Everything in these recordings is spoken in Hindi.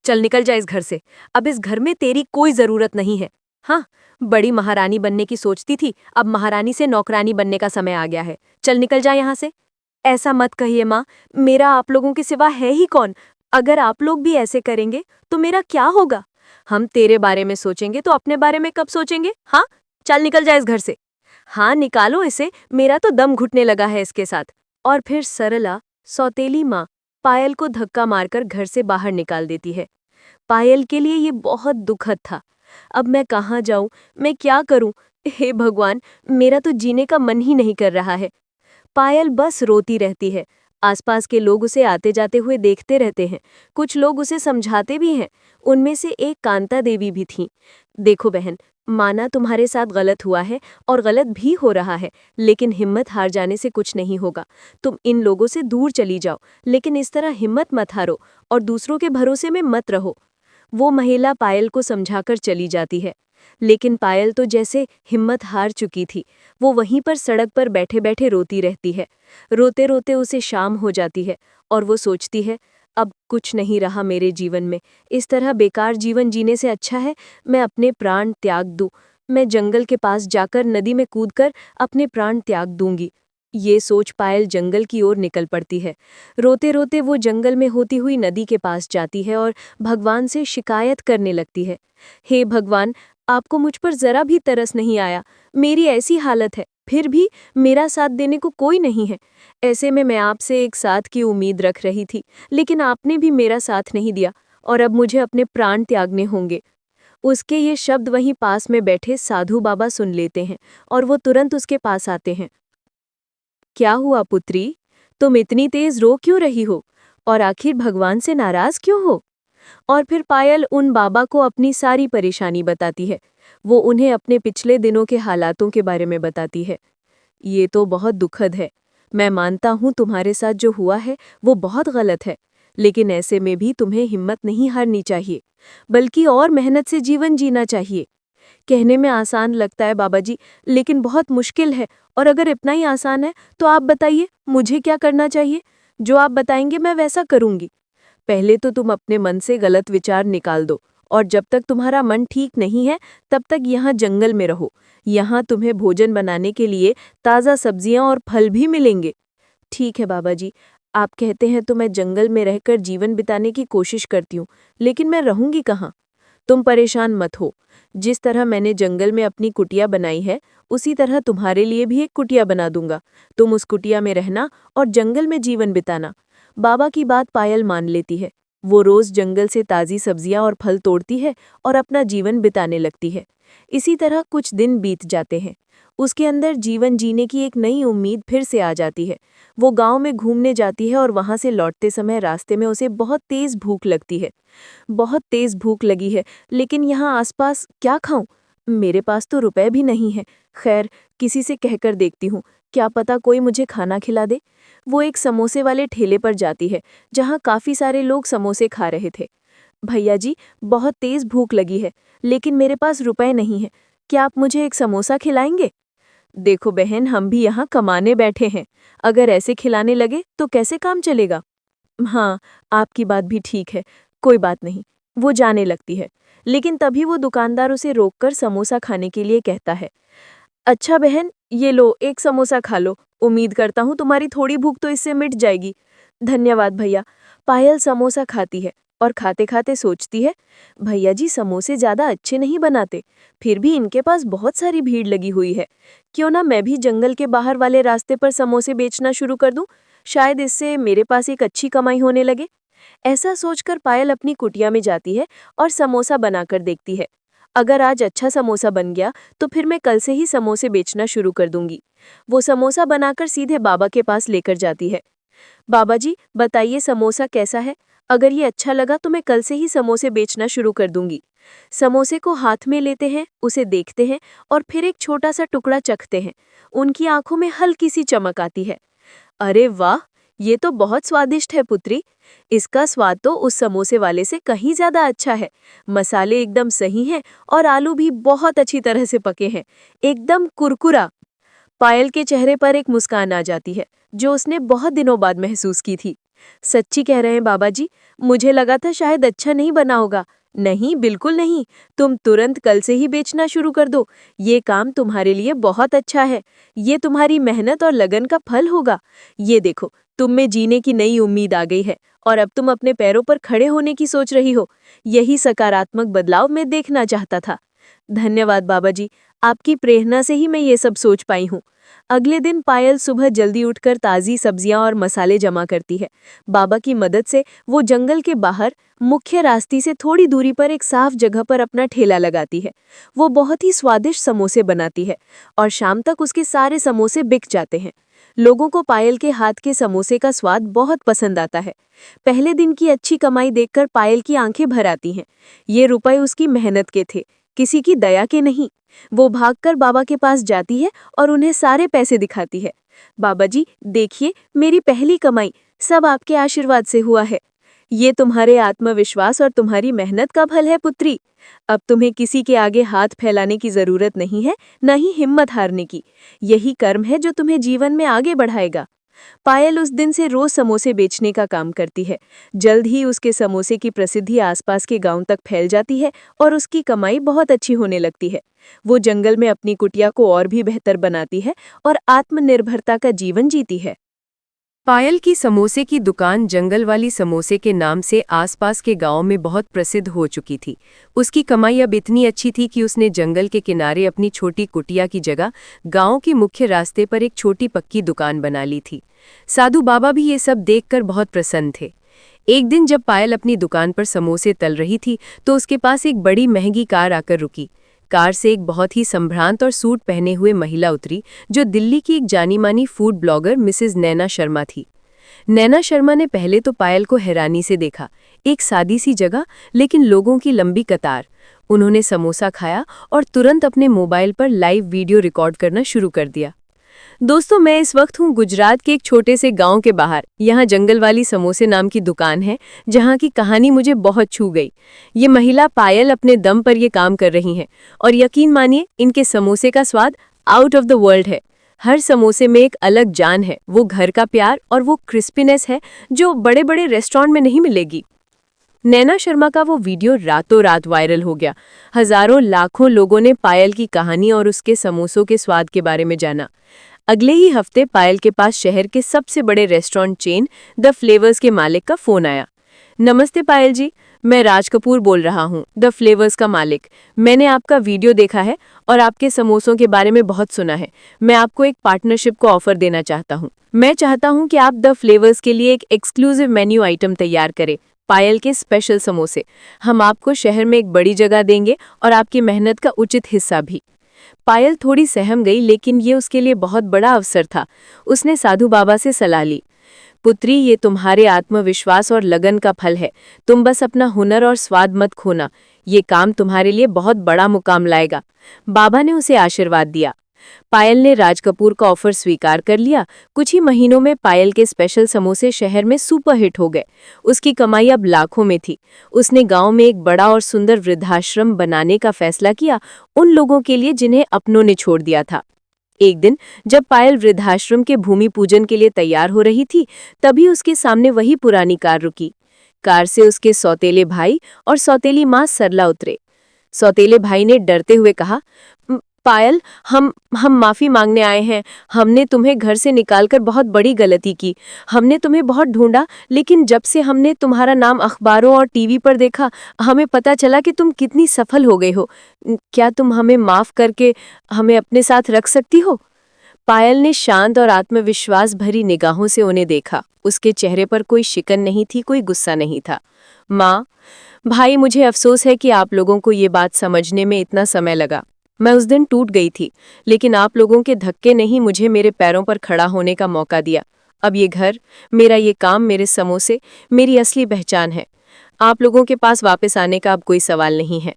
चल निकल जा इस घर से। अब इस घर में तेरी कोई जरूरत नहीं है। हाँ, बड़ी महारानी बनने की सोचती थी, अब महारानी से नौकरानी बनने का समय आ गया है। चल निकल जा यहाँ से। ऐसा मत कहिए माँ, मेरा आप लोगों के सिवा है ही कौन। अगर आप लोग भी ऐसे करेंगे तो मेरा क्या होगा। हम तेरे बारे में सोचेंगे तो अपने बारे में कब सोचेंगे। हाँ, चल निकल जा इस घर से। हाँ, निकालो इसे, मेरा तो दम घुटने लगा है इसके साथ। और फिर सरला, सौतेली माँ, पायल को धक्का मारकर घर से बाहर निकाल देती है। पायल के लिए ये बहुत दुखद था। अब मैं कहाँ जाऊं, मैं क्या करूं। हे भगवान, मेरा तो जीने का मन ही नहीं कर रहा है। पायल बस रोती रहती है। आसपास के लोग उसे आते जाते हुए देखते रहते हैं। कुछ लोग उसे समझाते भी हैं। उनमें से एक कांता देवी भी थीं। देखो बहन, माना तुम्हारे साथ गलत हुआ है और गलत भी हो रहा है, लेकिन हिम्मत हार जाने से कुछ नहीं होगा। तुम इन लोगों से दूर चली जाओ, लेकिन इस तरह हिम्मत मत हारो और दूसरों के भरोसे में मत रहो। वो महिला पायल को समझाकर चली जाती है। लेकिन पायल तो जैसे हिम्मत हार चुकी थी। वो वहीं पर सड़क पर बैठे बैठे रोती रहती है। रोते रोते उसे शाम हो जाती है और वो सोचती है, अब कुछ नहीं रहा मेरे जीवन में। इस तरह बेकार जीवन जीने से अच्छा है मैं अपने प्राण त्याग दूं। मैं जंगल के पास जाकर नदी में कूदकर अपने प्राण त्याग दूंगी। ये सोच पायल जंगल की ओर निकल पड़ती है। रोते रोते वो जंगल में होती हुई नदी के पास जाती है और भगवान से शिकायत करने लगती है। हे भगवान, आपको मुझ पर जरा भी तरस नहीं आया। मेरी ऐसी हालत है, फिर भी मेरा साथ देने को कोई नहीं है। ऐसे में मैं आपसे एक साथ की उम्मीद रख रही थी, लेकिन आपने भी मेरा साथ नहीं दिया और अब मुझे अपने प्राण त्यागने होंगे। उसके ये शब्द वहीं पास में बैठे साधु बाबा सुन लेते हैं और वो तुरंत उसके पास आते हैं। क्या हुआ पुत्री, तुम इतनी तेज रो क्यों रही हो और आखिर भगवान से नाराज क्यों हो। और फिर पायल उन बाबा को अपनी सारी परेशानी बताती है। वो उन्हें अपने पिछले दिनों के हालातों के बारे में बताती है। ये तो बहुत दुखद है। मैं मानता हूँ तुम्हारे साथ जो हुआ है वो बहुत गलत है, लेकिन ऐसे में भी तुम्हें हिम्मत नहीं हारनी चाहिए, बल्कि और मेहनत से जीवन जीना चाहिए। कहने में आसान लगता है बाबा जी, लेकिन बहुत मुश्किल है। और अगर इतना ही आसान है तो आप बताइए मुझे क्या करना चाहिए। जो आप बताएंगे मैं वैसा करूंगी। पहले तो तुम अपने मन से गलत विचार निकाल दो और जब तक तुम्हारा मन ठीक नहीं है तब तक यहाँ जंगल में रहो। यहाँ तुम्हें भोजन बनाने के लिए ताज़ा सब्जियाँ और फल भी मिलेंगे। ठीक है बाबा जी, आप कहते हैं तो मैं जंगल में रहकर जीवन बिताने की कोशिश करती हूँ, लेकिन मैं रहूंगी कहाँ। तुम परेशान मत हो। जिस तरह मैंने जंगल में अपनी कुटिया बनाई है, उसी तरह तुम्हारे लिए भी एक कुटिया बना दूंगा। तुम उस कुटिया में रहना और जंगल में जीवन बिताना। बाबा की बात पायल मान लेती है। वो रोज जंगल से ताज़ी सब्जियां और फल तोड़ती है और अपना जीवन बिताने लगती है। इसी तरह कुछ दिन बीत जाते हैं। उसके अंदर जीवन जीने की एक नई उम्मीद फिर से आ जाती है। वो गांव में घूमने जाती है और वहां से लौटते समय रास्ते में उसे बहुत तेज भूख लगती है। बहुत तेज भूख लगी है, लेकिन यहाँ आसपास क्या खाऊं। मेरे पास तो रुपए भी नहीं है। खैर, किसी से कहकर देखती हूँ, क्या पता कोई मुझे खाना खिला दे। वो एक समोसे वाले ठेले पर जाती है, जहाँ काफी सारे लोग समोसे खा रहे थे। भैया जी, बहुत तेज भूख लगी है, लेकिन मेरे पास रुपए नहीं है। क्या आप मुझे एक समोसा खिलाएंगे। देखो बहन, हम भी यहाँ कमाने बैठे हैं। अगर ऐसे खिलाने लगे तो कैसे काम चलेगा। हाँ, आपकी बात भी ठीक है। कोई बात नहीं। वो जाने लगती है, लेकिन तभी वो दुकानदार उसे रोककर समोसा खाने के लिए कहता है। अच्छा बहन, ये लो एक समोसा खा लो। उम्मीद करता हूँ तुम्हारी थोड़ी भूख तो इससे मिट जाएगी। धन्यवाद भैया। पायल समोसा खाती है और खाते खाते सोचती है, भैया जी समोसे ज्यादा अच्छे नहीं बनाते, फिर भी इनके पास बहुत सारी भीड़ लगी हुई है। क्यों ना मैं भी जंगल के बाहर वाले रास्ते पर समोसे बेचना शुरू कर दूं। शायद इससे मेरे पास एक अच्छी कमाई होने लगे। ऐसा सोचकर पायल अपनी कुटिया में जाती है और समोसा बनाकर देखती है। अगर आज अच्छा समोसा बन गया तो फिर मैं कल से ही समोसे बेचना शुरू कर दूंगी। वो समोसा बनाकर सीधे बाबा के पास लेकर जाती है। बाबा जी, बताइए समोसा कैसा है। अगर ये अच्छा लगा तो मैं कल से ही समोसे बेचना शुरू कर दूंगी। समोसे को हाथ में लेते हैं, उसे देखते हैं और फिर एक छोटा सा टुकड़ा चखते हैं। उनकी आंखों में हल्की सी चमक आती है। अरे वाह, ये तो बहुत स्वादिष्ट है पुत्री। इसका स्वाद तो उस समोसे वाले से कहीं ज्यादा अच्छा है। मसाले एकदम सही हैं और आलू भी बहुत अच्छी तरह से पके हैं, एकदम कुरकुरा। पायल के चेहरे पर एक मुस्कान आ जाती है जो उसने बहुत दिनों बाद महसूस की थी। सच्ची कह रहे हैं बाबा जी, मुझे लगा था शायद अच्छा नहीं बना होगा। नहीं, बिल्कुल नहीं। तुम तुरंत कल से ही बेचना शुरू कर दो। ये काम तुम्हारे लिए बहुत अच्छा है। ये तुम्हारी मेहनत और लगन का फल होगा। ये देखो, तुम में जीने की नई उम्मीद आ गई है और अब तुम अपने पैरों पर खड़े होने की सोच रही हो। यही सकारात्मक बदलाव मैं देखना चाहता था। धन्यवाद बाबा जी, आपकी प्रेरणा से ही मैं ये सब सोच पाई हूँ। अगले दिन पायल सुबह जल्दी उठकर ताज़ी सब्जियां और मसाले जमा करती है। बाबा की मदद से वो जंगल के बाहर मुख्य रास्ते से थोड़ी दूरी पर एक साफ जगह पर अपना ठेला लगाती है। वो बहुत ही स्वादिष्ट समोसे बनाती है और शाम तक उसके सारे समोसे बिक जाते हैं। लोगों को पायल के हाथ के समोसे का स्वाद बहुत पसंद आता है। पहले दिन की अच्छी कमाई देखकर पायल की आंखें भर आती हैं। ये रुपए उसकी मेहनत के थे, किसी की दया के नहीं। वो भागकर बाबा के पास जाती है और उन्हें सारे पैसे दिखाती है। बाबा जी, देखिए, मेरी पहली कमाई सब आपके आशीर्वाद से हुआ है। ये तुम्हारे आत्मविश्वास और तुम्हारी मेहनत का फल है पुत्री। अब तुम्हें किसी के आगे हाथ फैलाने की जरूरत नहीं है, न ही हिम्मत हारने की। यही कर्म है जो तुम्हें जीवन में आगे बढ़ाएगा। पायल उस दिन से रोज समोसे बेचने का काम करती है। जल्द ही उसके समोसे की प्रसिद्धि आसपास के गांव तक फैल जाती है और उसकी कमाई बहुत अच्छी होने लगती है। वो जंगल में अपनी कुटिया को और भी बेहतर बनाती है और आत्मनिर्भरता का जीवन जीती है। पायल की समोसे की दुकान जंगल वाली समोसे के नाम से आसपास के गांव में बहुत प्रसिद्ध हो चुकी थी। उसकी कमाई अब इतनी अच्छी थी कि उसने जंगल के किनारे अपनी छोटी कुटिया की जगह गांव के मुख्य रास्ते पर एक छोटी पक्की दुकान बना ली थी। साधु बाबा भी ये सब देखकर बहुत प्रसन्न थे। एक दिन जब पायल अपनी दुकान पर समोसे तल रही थी तो उसके पास एक बड़ी महंगी कार आकर रुकी। कार से एक बहुत ही संभ्रांत और सूट पहने हुए महिला उतरी, जो दिल्ली की एक जानी मानी फूड ब्लॉगर मिसेज नैना शर्मा थी। नैना शर्मा ने पहले तो पायल को हैरानी से देखा। एक सादी सी जगह, लेकिन लोगों की लंबी कतार। उन्होंने समोसा खाया और तुरंत अपने मोबाइल पर लाइव वीडियो रिकॉर्ड करना शुरू कर दिया। दोस्तों, मैं इस वक्त हूँ गुजरात के एक छोटे से गांव के बाहर। यहाँ जंगल वाली समोसे नाम की दुकान है, जहाँ की कहानी मुझे बहुत छू गई। ये महिला पायल अपने दम पर ये काम कर रही हैं और यकीन मानिए, इनके समोसे का स्वाद आउट ऑफ द वर्ल्ड है। हर समोसे में एक अलग जान है, वो घर का प्यार और वो क्रिस्पीनेस है जो बड़े बड़े रेस्टोरेंट में नहीं मिलेगी। नैना शर्मा का वो वीडियो रातों रात वायरल हो गया। हजारों लाखों लोगों ने पायल की कहानी और उसके समोसों के स्वाद के बारे में जाना। अगले ही हफ्ते पायल के पास शहर के सबसे बड़े रेस्टोरेंट चेन द फ्लेवर्स के मालिक का फोन आया। नमस्ते पायल जी, मैं राज कपूर बोल रहा हूँ, द फ्लेवर्स का मालिक। मैंने आपका वीडियो देखा है और आपके समोसों के बारे में बहुत सुना है। मैं आपको एक पार्टनरशिप को ऑफर देना चाहता हूँ। मैं चाहता हूँ कि आप द फ्लेवर्स के लिए एक एक्सक्लूसिव मेन्यू आइटम तैयार करें, पायल के स्पेशल समोसे। हम आपको शहर में एक बड़ी जगह देंगे और आपकी मेहनत का उचित हिस्सा भी। पायल थोड़ी सहम गई, लेकिन ये उसके लिए बहुत बड़ा अवसर था। उसने साधु बाबा से सलाह ली। पुत्री, ये तुम्हारे आत्मविश्वास और लगन का फल है। तुम बस अपना हुनर और स्वाद मत खोना। ये काम तुम्हारे लिए बहुत बड़ा मुकाम लाएगा। बाबा ने उसे आशीर्वाद दिया। पायल ने राज कपूर का ऑफर स्वीकार कर लिया। कुछ ही महीनों में पायल के स्पेशल समोसे शहर में सुपरहिट हो गए। उसकी कमाई अब लाखों में थी। उसने गांव में एक बड़ा और सुंदर वृद्धाश्रम बनाने का फैसला किया, उन लोगों के लिए जिन्हें अपनों ने छोड़ दिया था। एक दिन जब पायल वृद्धाश्रम के भूमि पूजन के लिए तैयार हो रही थी, तभी उसके सामने वही पुरानी कार रुकी। कार से उसके सौतेले भाई और सौतेली माँ सरला उतरे। सौतेले भाई ने डरते हुए कहा, पायल, हम माफी मांगने आए हैं। हमने तुम्हें घर से निकालकर बहुत बड़ी गलती की। हमने तुम्हें बहुत ढूंढा, लेकिन जब से हमने तुम्हारा नाम अखबारों और टीवी पर देखा, हमें पता चला कि तुम कितनी सफल हो गई हो। क्या तुम हमें माफ करके हमें अपने साथ रख सकती हो? पायल ने शांत और आत्मविश्वास भरी निगाहों से उन्हें देखा। उसके चेहरे पर कोई शिकन नहीं थी, कोई गुस्सा नहीं था। माँ, भाई, मुझे अफसोस है कि आप लोगों को ये बात समझने में इतना समय लगा। मैं उस दिन टूट गई थी, लेकिन आप लोगों के धक्के ने ही मुझे मेरे पैरों पर खड़ा होने का मौका दिया। अब ये घर, मेरा ये काम, मेरे समोसे मेरी असली पहचान है। आप लोगों के पास वापस आने का अब कोई सवाल नहीं है।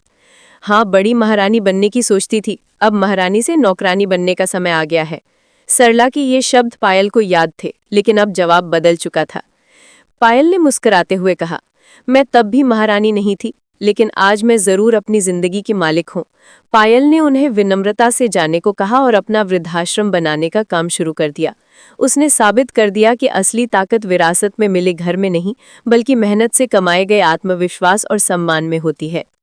हाँ, बड़ी महारानी बनने की सोचती थी, अब महारानी से नौकरानी बनने का समय आ गया है। सरला की ये शब्द पायल को याद थे, लेकिन अब जवाब बदल चुका था। पायल ने मुस्कुराते हुए कहा, मैं तब भी महारानी नहीं थी, लेकिन आज मैं जरूर अपनी जिंदगी की मालिक हूँ। पायल ने उन्हें विनम्रता से जाने को कहा और अपना वृद्धाश्रम बनाने का काम शुरू कर दिया। उसने साबित कर दिया कि असली ताकत विरासत में मिले घर में नहीं, बल्कि मेहनत से कमाए गए आत्मविश्वास और सम्मान में होती है।